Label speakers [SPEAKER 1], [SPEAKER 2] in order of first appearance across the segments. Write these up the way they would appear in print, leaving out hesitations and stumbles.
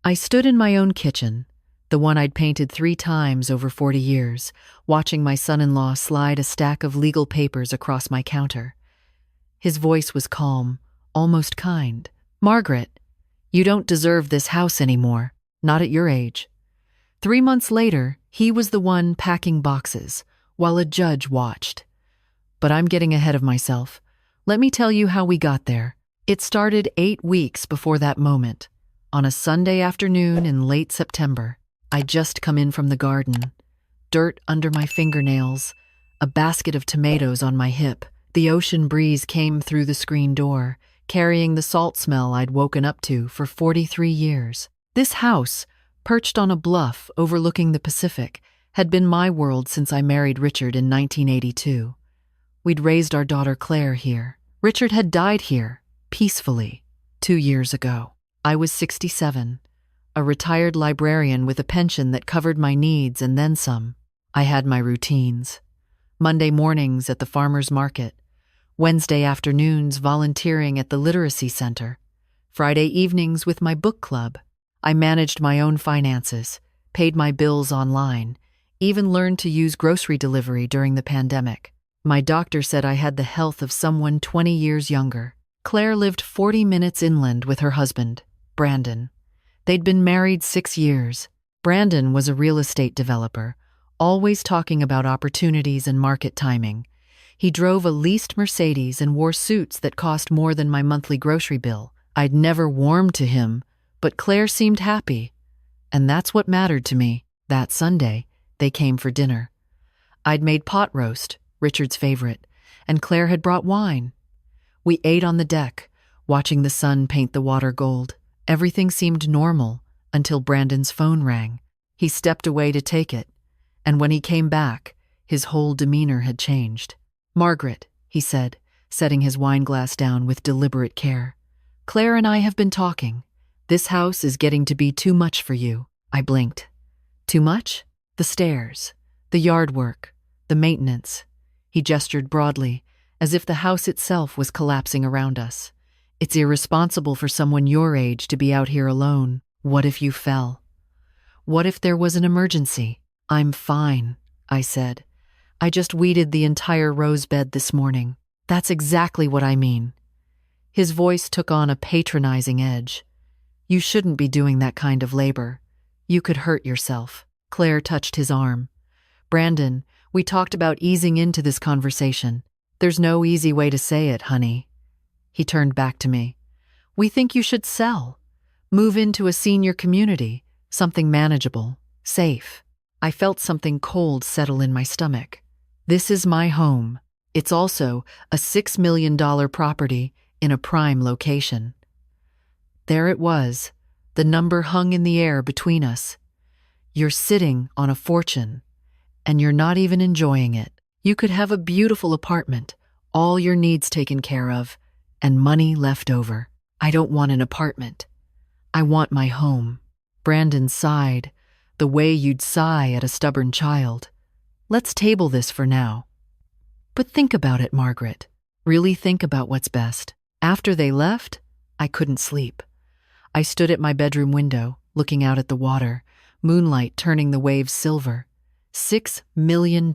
[SPEAKER 1] I stood in my own kitchen, the one I'd painted 3 times over 40 years, watching my son-in-law slide a stack of legal papers across my counter. His voice was calm, almost kind. "Margaret, you don't deserve this house anymore, not at your age." 3 months later, he was the one packing boxes, while a judge watched. But I'm getting ahead of myself. Let me tell you how we got there. It started 8 weeks before that moment. On a Sunday afternoon in late September, I'd just come in from the garden. Dirt under my fingernails, a basket of tomatoes on my hip. The ocean breeze came through the screen door, carrying the salt smell I'd woken up to for 43 years. This house, perched on a bluff overlooking the Pacific, had been my world since I married Richard in 1982. We'd raised our daughter Claire here. Richard had died here, peacefully, 2 years ago. I was 67, a retired librarian with a pension that covered my needs and then some. I had my routines. Monday mornings at the farmer's market, Wednesday afternoons volunteering at the literacy center, Friday evenings with my book club. I managed my own finances, paid my bills online, even learned to use grocery delivery during the pandemic. My doctor said I had the health of someone 20 years younger. Claire lived 40 minutes inland with her husband, Brandon. They'd been married 6 years. Brandon was a real estate developer, always talking about opportunities and market timing. He drove a leased Mercedes and wore suits that cost more than my monthly grocery bill. I'd never warmed to him, but Claire seemed happy, and that's what mattered to me. That Sunday, they came for dinner. I'd made pot roast, Richard's favorite, and Claire had brought wine. We ate on the deck, watching the sun paint the water gold. Everything seemed normal until Brandon's phone rang. He stepped away to take it, and when he came back, his whole demeanor had changed. "Margaret," he said, setting his wine glass down with deliberate care. "Claire and I have been talking. This house is getting to be too much for you." I blinked. Too much? The stairs, the yard work, the maintenance. He gestured broadly, as if the house itself was collapsing around us. "It's irresponsible for someone your age to be out here alone. What if you fell? What if there was an emergency?" "I'm fine," I said. "I just weeded the entire rose bed this morning." "That's exactly what I mean." His voice took on a patronizing edge. "You shouldn't be doing that kind of labor. You could hurt yourself." Claire touched his arm. "Brandon, we talked about easing into this conversation. There's no easy way to say it, honey." He turned back to me. "We think you should sell. Move into a senior community, something manageable, safe." I felt something cold settle in my stomach. This is my home. It's also a $6 million property in a prime location. There it was. The number hung in the air between us. You're sitting on a fortune, and you're not even enjoying it. You could have a beautiful apartment, all your needs taken care of, and money left over. I don't want an apartment. I want my home." Brandon sighed, the way you'd sigh at a stubborn child. "Let's table this for now. But think about it, Margaret. Really think about what's best." After they left, I couldn't sleep. I stood at my bedroom window, looking out at the water, moonlight turning the waves silver. $6 million.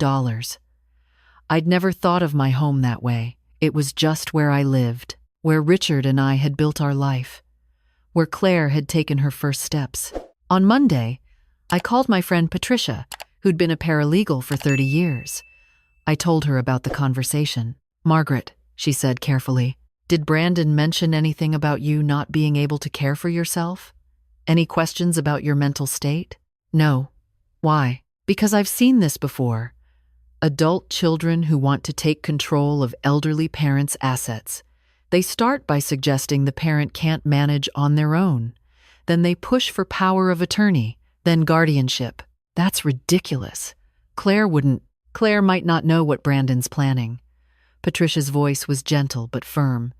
[SPEAKER 1] I'd never thought of my home that way. It was just where I lived, where Richard and I had built our life, where Claire had taken her first steps. On Monday, I called my friend Patricia, who'd been a paralegal for 30 years. I told her about the conversation. "Margaret," she said carefully, "did Brandon mention anything about you not being able to care for yourself? Any questions about your mental state?" "No." "Why?" "Because I've seen this before. Adult children who want to take control of elderly parents' assets. They start by suggesting the parent can't manage on their own. Then they push for power of attorney, then guardianship. That's ridiculous. Claire might not know what Brandon's planning." Patricia's voice was gentle but firm.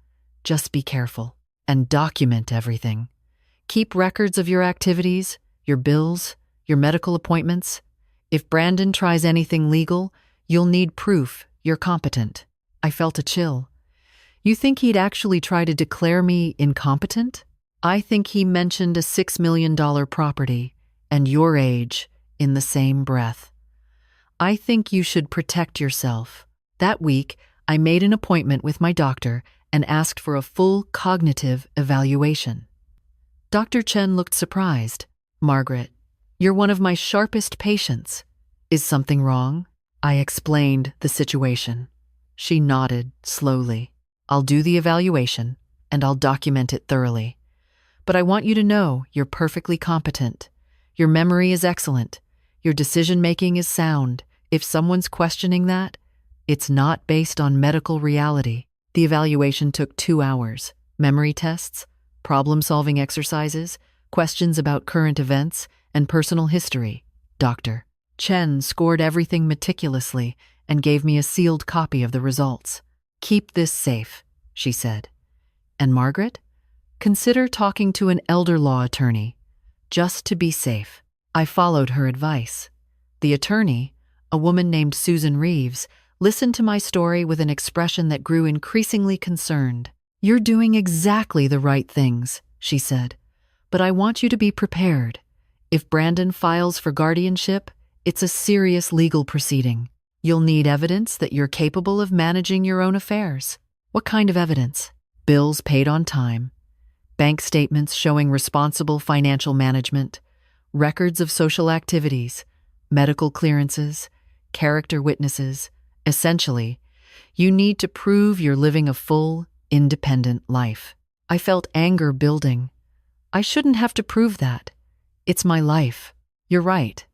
[SPEAKER 1] "Just be careful and document everything. Keep records of your activities, your bills, your medical appointments. If Brandon tries anything legal, you'll need proof you're competent." I felt a chill. "You think he'd actually try to declare me incompetent?" I think he mentioned a $6 million property and your age in the same breath. I think you should protect yourself. That week, I made an appointment with my doctor and asked for a full cognitive evaluation. Dr. Chen looked surprised. Margaret, you're one of my sharpest patients. Is something wrong? I explained the situation. She nodded slowly. I'll do the evaluation, and I'll document it thoroughly. But I want you to know you're perfectly competent. Your memory is excellent. Your decision-making is sound. If someone's questioning that, it's not based on medical reality. The evaluation took 2 hours. Memory tests, problem-solving exercises, questions about current events, and personal history. Dr. Chen scored everything meticulously and gave me a sealed copy of the results. Keep this safe, she said. And Margaret? Consider talking to an elder law attorney, just to be safe. I followed her advice. The attorney, a woman named Susan Reeves, listened to my story with an expression that grew increasingly concerned. You're doing exactly the right things, she said. But I want you to be prepared. If Brandon files for guardianship, it's a serious legal proceeding. You'll need evidence that you're capable of managing your own affairs. What kind of evidence? Bills paid on time, bank statements showing responsible financial management, records of social activities, medical clearances, character witnesses. Essentially, you need to prove you're living a full, independent life. I felt anger building. I shouldn't have to prove that. It's my life. You're right.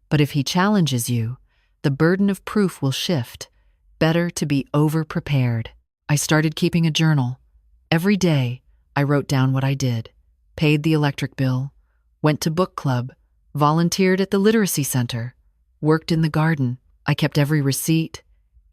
[SPEAKER 1] But if he challenges you, the burden of proof will shift. Better to be over-prepared. I started keeping a journal. Every day, I wrote down what I did, paid the electric bill, went to book club, volunteered at the literacy center, worked in the garden. I kept every receipt,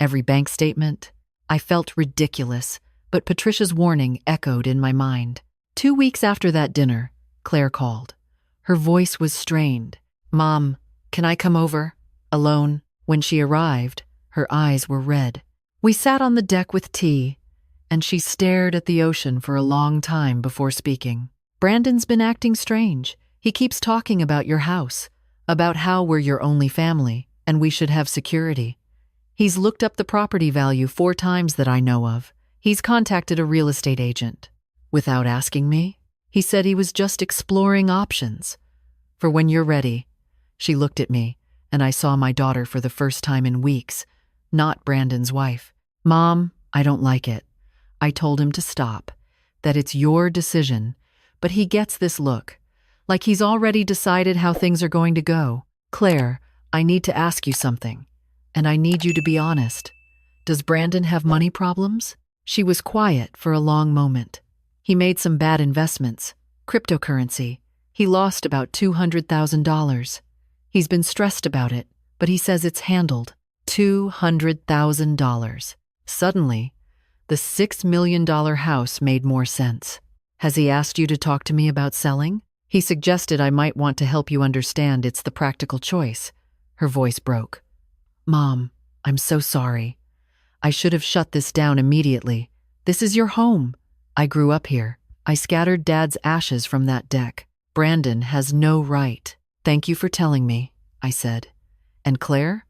[SPEAKER 1] every bank statement. I felt ridiculous, but Patricia's warning echoed in my mind. 2 weeks after that dinner, Claire called. Her voice was strained. Mom, can I come over? Alone. When she arrived, her eyes were red. We sat on the deck with tea, and she stared at the ocean for a long time before speaking. Brandon's been acting strange. He keeps talking about your house, about how we're your only family, and we should have security. He's looked up the property value 4 times that I know of. He's contacted a real estate agent. Without asking me, he said he was just exploring options. For when you're ready. She looked at me, and I saw my daughter for the first time in weeks, not Brandon's wife. Mom, I don't like it. I told him to stop, that it's your decision, but he gets this look, like he's already decided how things are going to go. Claire, I need to ask you something, and I need you to be honest. Does Brandon have money problems? She was quiet for a long moment. He made some bad investments, cryptocurrency. He lost about $200,000. He's been stressed about it, but he says it's handled. $200,000. Suddenly, the $6 million house made more sense. Has he asked you to talk to me about selling? He suggested I might want to help you understand it's the practical choice. Her voice broke. Mom, I'm so sorry. I should have shut this down immediately. This is your home. I grew up here. I scattered Dad's ashes from that deck. Brandon has no right. Thank you for telling me, I said. And Claire?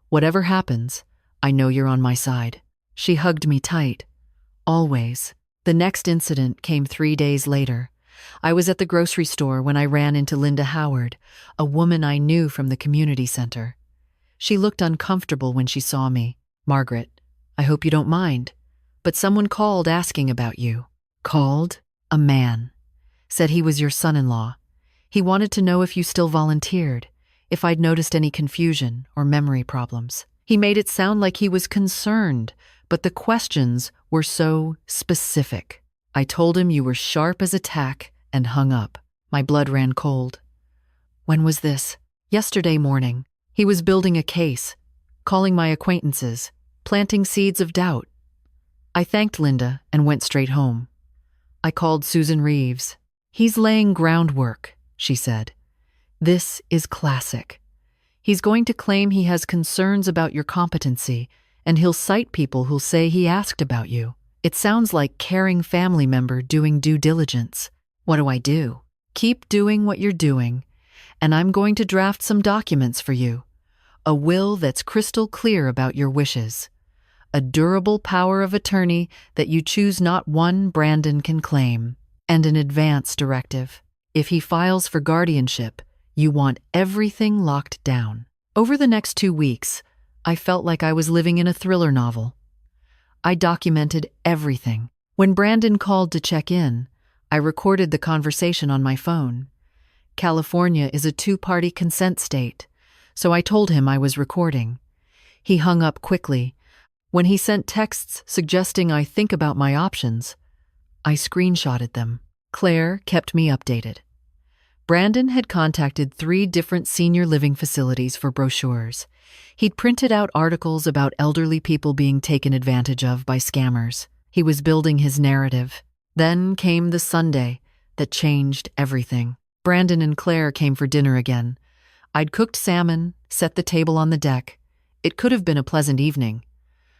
[SPEAKER 1] Whatever happens, I know you're on my side. She hugged me tight. Always. The next incident came 3 days later. I was at the grocery store when I ran into Linda Howard, a woman I knew from the community center. She looked uncomfortable when she saw me. Margaret, I hope you don't mind, but someone called asking about you. Called? A man. Said he was your son-in-law. He wanted to know if you still volunteered, if I'd noticed any confusion or memory problems. He made it sound like he was concerned, but the questions were so specific. I told him you were sharp as a tack and hung up. My blood ran cold. When was this? Yesterday morning. He was building a case, calling my acquaintances, planting seeds of doubt. I thanked Linda and went straight home. I called Susan Reeves. He's laying groundwork, she said. This is classic. He's going to claim he has concerns about your competency, and he'll cite people who'll say he asked about you. It sounds like caring family member doing due diligence. What do I do? Keep doing what you're doing, and I'm going to draft some documents for you. A will that's crystal clear about your wishes. A durable power of attorney that you choose not one Brandon can claim. And an advance directive. If he files for guardianship, you want everything locked down. Over the next 2 weeks, I felt like I was living in a thriller novel. I documented everything. When Brandon called to check in, I recorded the conversation on my phone. California is a 2-party consent state, so I told him I was recording. He hung up quickly. When he sent texts suggesting I think about my options, I screenshotted them. Claire kept me updated. Brandon had contacted 3 different senior living facilities for brochures. He'd printed out articles about elderly people being taken advantage of by scammers. He was building his narrative. Then came the Sunday that changed everything. Brandon and Claire came for dinner again. I'd cooked salmon, set the table on the deck. It could have been a pleasant evening.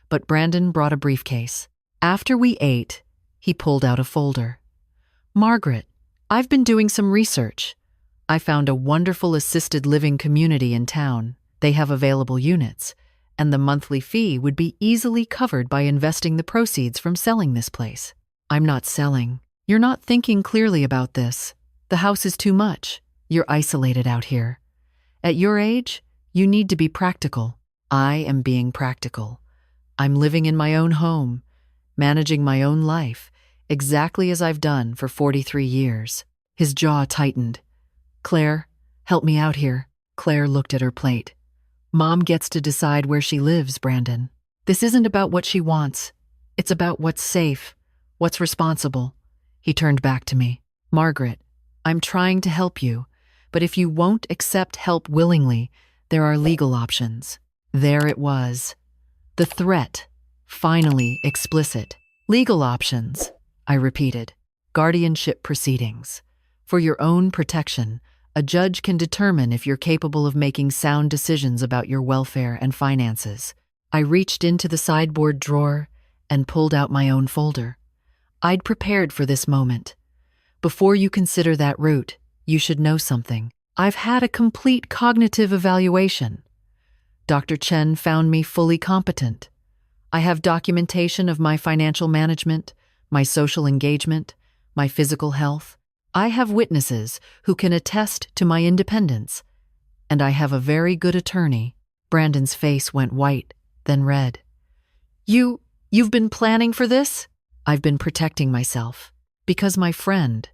[SPEAKER 1] But Brandon brought a briefcase. After we ate, he pulled out a folder. "Margaret, I've been doing some research. I found a wonderful assisted living community in town. They have available units, and the monthly fee would be easily covered by investing the proceeds from selling this place." "I'm not selling. You're not thinking clearly about this. The house is too much. You're isolated out here. At your age, you need to be practical." I am being practical. I'm living in my own home, managing my own life, exactly as I've done for 43 years. His jaw tightened. "Claire, help me out here." Claire looked at her plate. "Mom gets to decide where she lives, Brandon. This isn't about what she wants. It's about what's safe, what's responsible." He turned back to me. "Margaret, I'm trying to help you, but if you won't accept help willingly, there are legal options." There it was. The threat, finally explicit. "Legal options," I repeated. "Guardianship proceedings. For your own protection, a judge can determine if you're capable of making sound decisions about your welfare and finances." I reached into the sideboard drawer and pulled out my own folder. I'd prepared for this moment. "Before you consider that route, you should know something. I've had a complete cognitive evaluation. Dr. Chen found me fully competent. I have documentation of my financial management, my social engagement, my physical health. I have witnesses who can attest to my independence, and I have a very good attorney." Brandon's face went white, then red. You've been planning for this?" "I've been protecting myself, because my friend,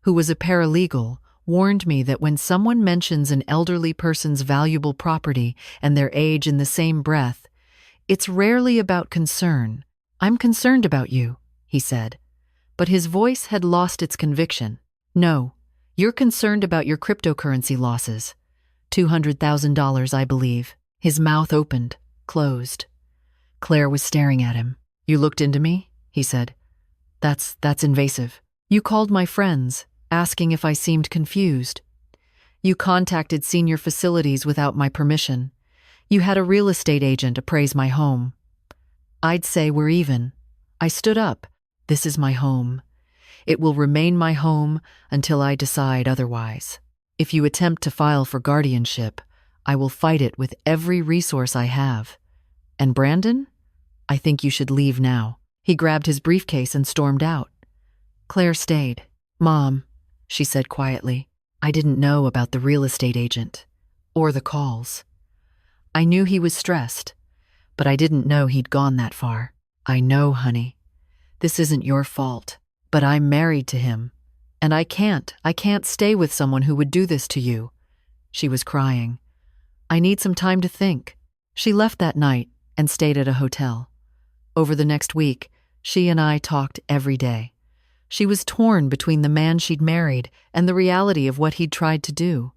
[SPEAKER 1] who was a paralegal, warned me that when someone mentions an elderly person's valuable property and their age in the same breath, it's rarely about concern. I'm concerned about you," he said. But his voice had lost its conviction. "No, you're concerned about your cryptocurrency losses. $200,000, I believe." His mouth opened, closed. Claire was staring at him. "You looked into me?" he said. That's invasive. "You called my friends, asking if I seemed confused. You contacted senior facilities without my permission. You had a real estate agent appraise my home. I'd say we're even." I stood up. "This is my home. It will remain my home until I decide otherwise. If you attempt to file for guardianship, I will fight it with every resource I have. And Brandon, I think you should leave now." He grabbed his briefcase and stormed out. Claire stayed. "Mom," she said quietly, "I didn't know about the real estate agent, or the calls. I knew he was stressed, but I didn't know he'd gone that far." "I know, honey. This isn't your fault, but I'm married to him, and I can't stay with someone who would do this to you." She was crying. "I need some time to think." She left that night and stayed at a hotel. Over the next week, she and I talked every day. She was torn between the man she'd married and the reality of what he'd tried to do.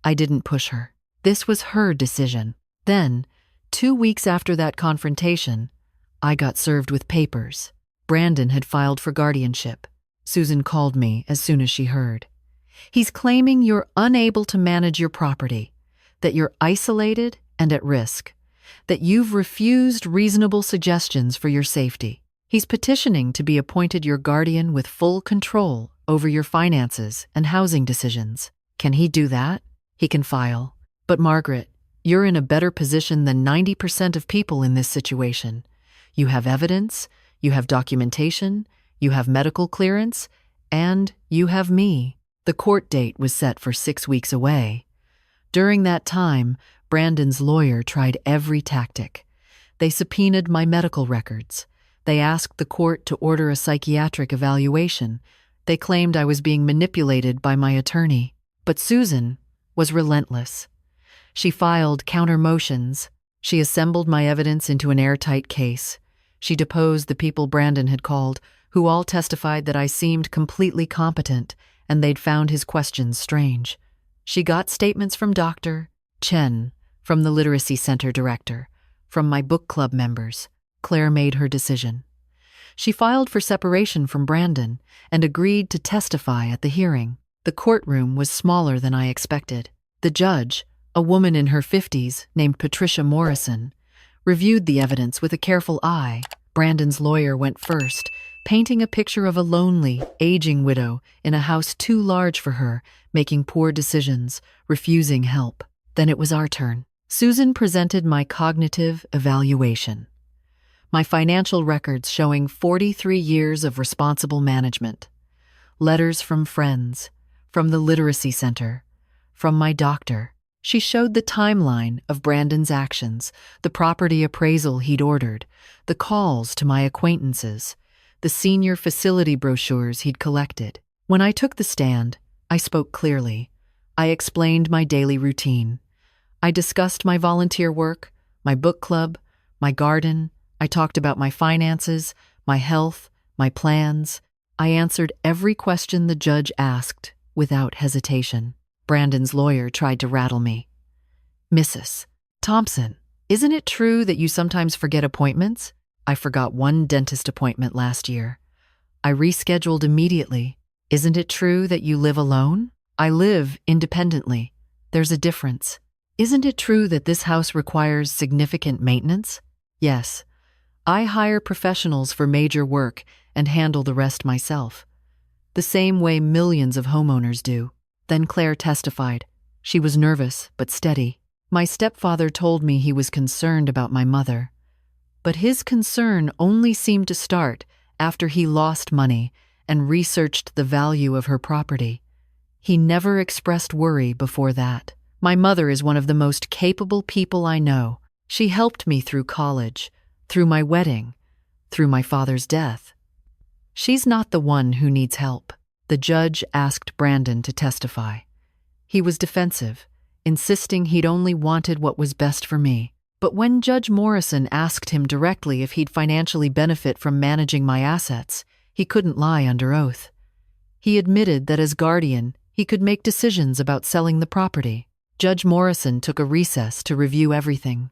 [SPEAKER 1] I didn't push her. This was her decision. Then, 2 weeks after that confrontation, I got served with papers. Brandon had filed for guardianship. Susan called me as soon as she heard. "He's claiming you're unable to manage your property, that you're isolated and at risk, that you've refused reasonable suggestions for your safety. He's petitioning to be appointed your guardian with full control over your finances and housing decisions. Can he do that? He can file. But Margaret, you're in a better position than 90% of people in this situation. You have evidence, you have documentation, you have medical clearance, and you have me. The court date was set for 6 weeks away. During that time, Brandon's lawyer tried every tactic. They subpoenaed my medical records. They asked the court to order a psychiatric evaluation. They claimed I was being manipulated by my attorney. But Susan was relentless. She filed counter motions. She assembled my evidence into an airtight case. She deposed the people Brandon had called, who all testified that I seemed completely competent and they'd found his questions strange. She got statements from Dr. Chen, from the Literacy Center director, from my book club members. Claire made her decision. She filed for separation from Brandon and agreed to testify at the hearing. The courtroom was smaller than I expected. The judge, a woman in her 50s named Patricia Morrison, reviewed the evidence with a careful eye. Brandon's lawyer went first, painting a picture of a lonely, aging widow in a house too large for her, making poor decisions, refusing help. Then it was our turn. Susan presented my cognitive evaluation. My financial records showing 43 years of responsible management. Letters from friends, from the Literacy Center, from my doctor. She showed the timeline of Brandon's actions, the property appraisal he'd ordered, the calls to my acquaintances, the senior facility brochures he'd collected. When I took the stand, I spoke clearly. I explained my daily routine. I discussed my volunteer work, my book club, my garden. I talked about my finances, my health, my plans. I answered every question the judge asked without hesitation. Brandon's lawyer tried to rattle me. Mrs. Thompson, isn't it true that you sometimes forget appointments? I forgot one dentist appointment last year. I rescheduled immediately. Isn't it true that you live alone? I live independently. There's a difference. Isn't it true that this house requires significant maintenance? Yes. I hire professionals for major work and handle the rest myself. The same way millions of homeowners do. Then Claire testified. She was nervous, but steady. My stepfather told me he was concerned about my mother. But his concern only seemed to start after he lost money and researched the value of her property. He never expressed worry before that. My mother is one of the most capable people I know. She helped me through college, through my wedding, through my father's death. She's not the one who needs help. The judge asked Brandon to testify. He was defensive, insisting he'd only wanted what was best for me. But when Judge Morrison asked him directly if he'd financially benefit from managing my assets, he couldn't lie under oath. He admitted that as guardian, he could make decisions about selling the property. Judge Morrison took a recess to review everything.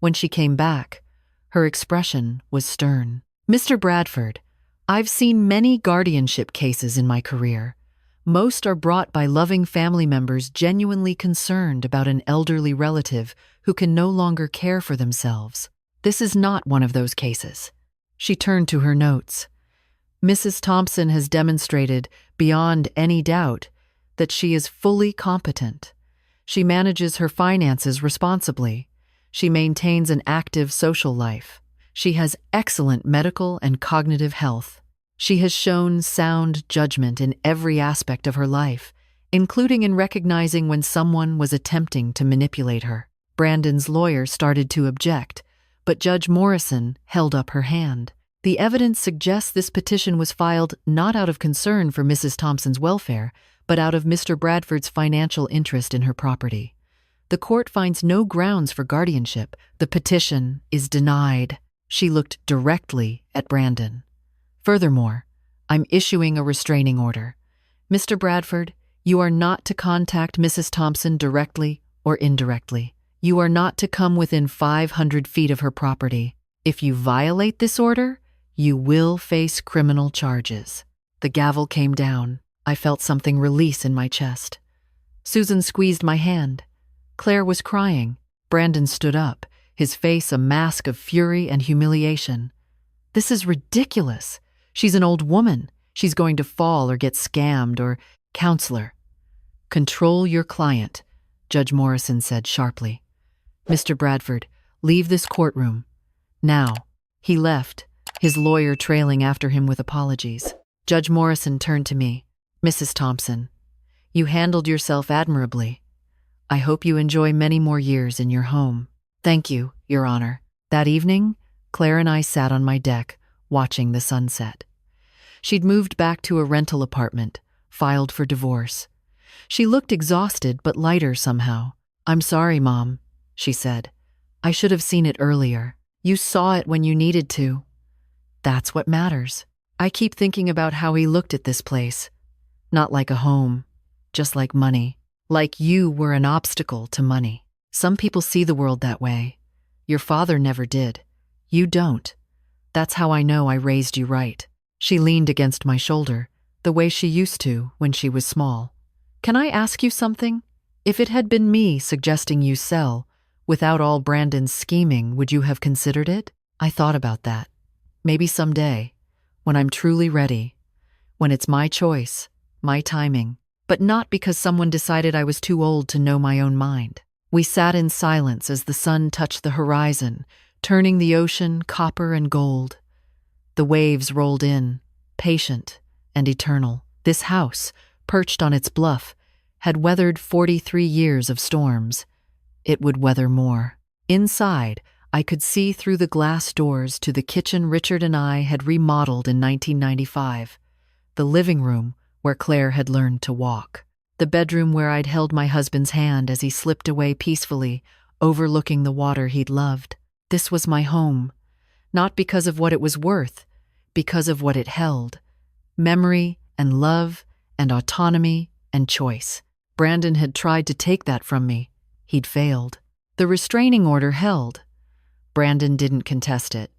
[SPEAKER 1] When she came back, her expression was stern. Mr. Bradford, I've seen many guardianship cases in my career. Most are brought by loving family members genuinely concerned about an elderly relative who can no longer care for themselves. This is not one of those cases. She turned to her notes. Mrs. Thompson has demonstrated, beyond any doubt, that she is fully competent. She manages her finances responsibly. She maintains an active social life. She has excellent medical and cognitive health. She has shown sound judgment in every aspect of her life, including in recognizing when someone was attempting to manipulate her. Brandon's lawyer started to object, but Judge Morrison held up her hand. The evidence suggests this petition was filed not out of concern for Mrs. Thompson's welfare, but out of Mr. Bradford's financial interest in her property. The court finds no grounds for guardianship. The petition is denied. She looked directly at Brandon. Furthermore, I'm issuing a restraining order. Mr. Bradford, you are not to contact Mrs. Thompson directly or indirectly. You are not to come within 500 feet of her property. If you violate this order, you will face criminal charges. The gavel came down. I felt something release in my chest. Susan squeezed my hand. Claire was crying. Brandon stood up, his face a mask of fury and humiliation. This is ridiculous. She's an old woman. She's going to fall or get scammed or counselor. Control your client, Judge Morrison said sharply. Mr. Bradford, leave this courtroom. Now. He left, his lawyer trailing after him with apologies. Judge Morrison turned to me. Mrs. Thompson, you handled yourself admirably. I hope you enjoy many more years in your home. Thank you, Your Honor. That evening, Claire and I sat on my deck, watching the sunset. She'd moved back to a rental apartment, filed for divorce. She looked exhausted but lighter somehow. I'm sorry, Mom, she said. I should have seen it earlier. You saw it when you needed to. That's what matters. I keep thinking about how he looked at this place. Not like a home, just like money. Like you were an obstacle to money. Some people see the world that way. Your father never did. You don't. That's how I know I raised you right. She leaned against my shoulder, the way she used to when she was small. Can I ask you something? If it had been me suggesting you sell, without all Brandon's scheming, would you have considered it? I thought about that. Maybe someday, when I'm truly ready, when it's my choice, my timing, but not because someone decided I was too old to know my own mind. We sat in silence as the sun touched the horizon, turning the ocean copper and gold. The waves rolled in, patient and eternal. This house, perched on its bluff, had weathered 43 years of storms. It would weather more. Inside, I could see through the glass doors to the kitchen Richard and I had remodeled in 1995, the living room where Claire had learned to walk, the bedroom where I'd held my husband's hand as he slipped away peacefully, overlooking the water he'd loved. This was my home, not because of what it was worth, because of what it held. Memory and love and autonomy and choice. Brandon had tried to take that from me. He'd failed. The restraining order held. Brandon didn't contest it.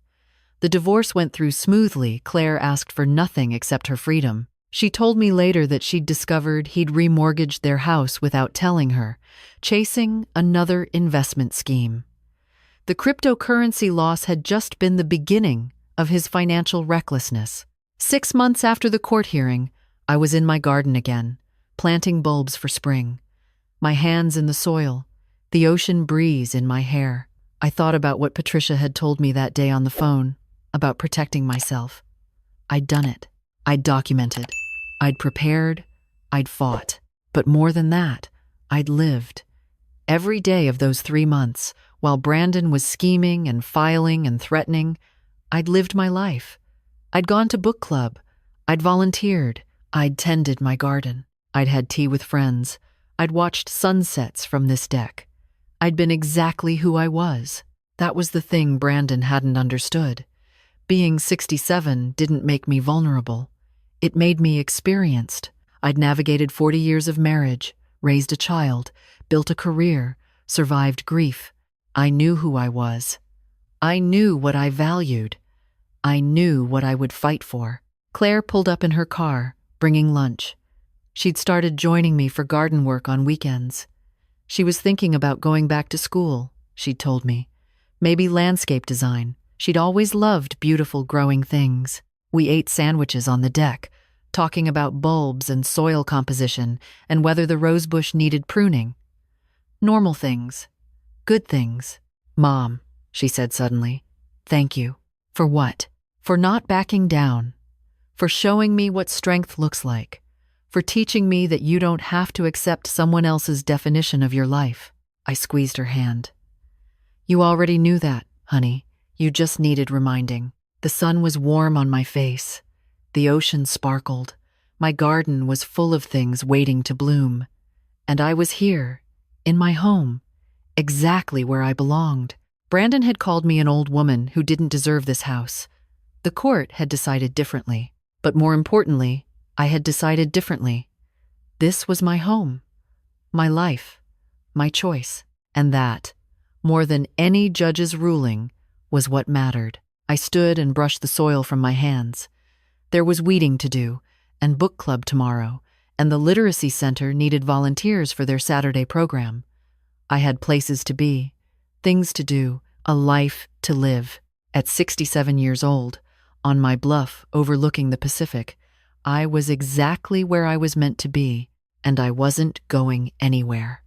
[SPEAKER 1] The divorce went through smoothly. Claire asked for nothing except her freedom. She told me later that she'd discovered he'd remortgaged their house without telling her, chasing another investment scheme. The cryptocurrency loss had just been the beginning of his financial recklessness. 6 months after the court hearing, I was in my garden again, planting bulbs for spring. My hands in the soil, the ocean breeze in my hair. I thought about what Patricia had told me that day on the phone, about protecting myself. I'd done it. I'd documented. I'd prepared. I'd fought. But more than that, I'd lived. Every day of those 3 months, while Brandon was scheming and filing and threatening, I'd lived my life. I'd gone to book club. I'd volunteered. I'd tended my garden. I'd had tea with friends. I'd watched sunsets from this deck. I'd been exactly who I was. That was the thing Brandon hadn't understood. Being 67 didn't make me vulnerable. It made me experienced. I'd navigated 40 years of marriage, raised a child, built a career, survived grief. I knew who I was. I knew what I valued. I knew what I would fight for. Claire pulled up in her car, bringing lunch. She'd started joining me for garden work on weekends. She was thinking about going back to school, she'd told me. Maybe landscape design. She'd always loved beautiful growing things. We ate sandwiches on the deck, talking about bulbs and soil composition and whether the rosebush needed pruning. Normal things. Good things. Mom, she said suddenly, thank you. For what? For not backing down. For showing me what strength looks like. For teaching me that you don't have to accept someone else's definition of your life. I squeezed her hand. You already knew that, honey. You just needed reminding. The sun was warm on my face. The ocean sparkled. My garden was full of things waiting to bloom. And I was here, in my home, exactly where I belonged. Brandon had called me an old woman who didn't deserve this house. The court had decided differently. But more importantly, I had decided differently. This was my home, my life, my choice. And that, more than any judge's ruling, was what mattered. I stood and brushed the soil from my hands. There was weeding to do, and book club tomorrow, and the literacy center needed volunteers for their Saturday program. I had places to be, things to do, a life to live. At 67 years old, on my bluff overlooking the Pacific, I was exactly where I was meant to be, and I wasn't going anywhere.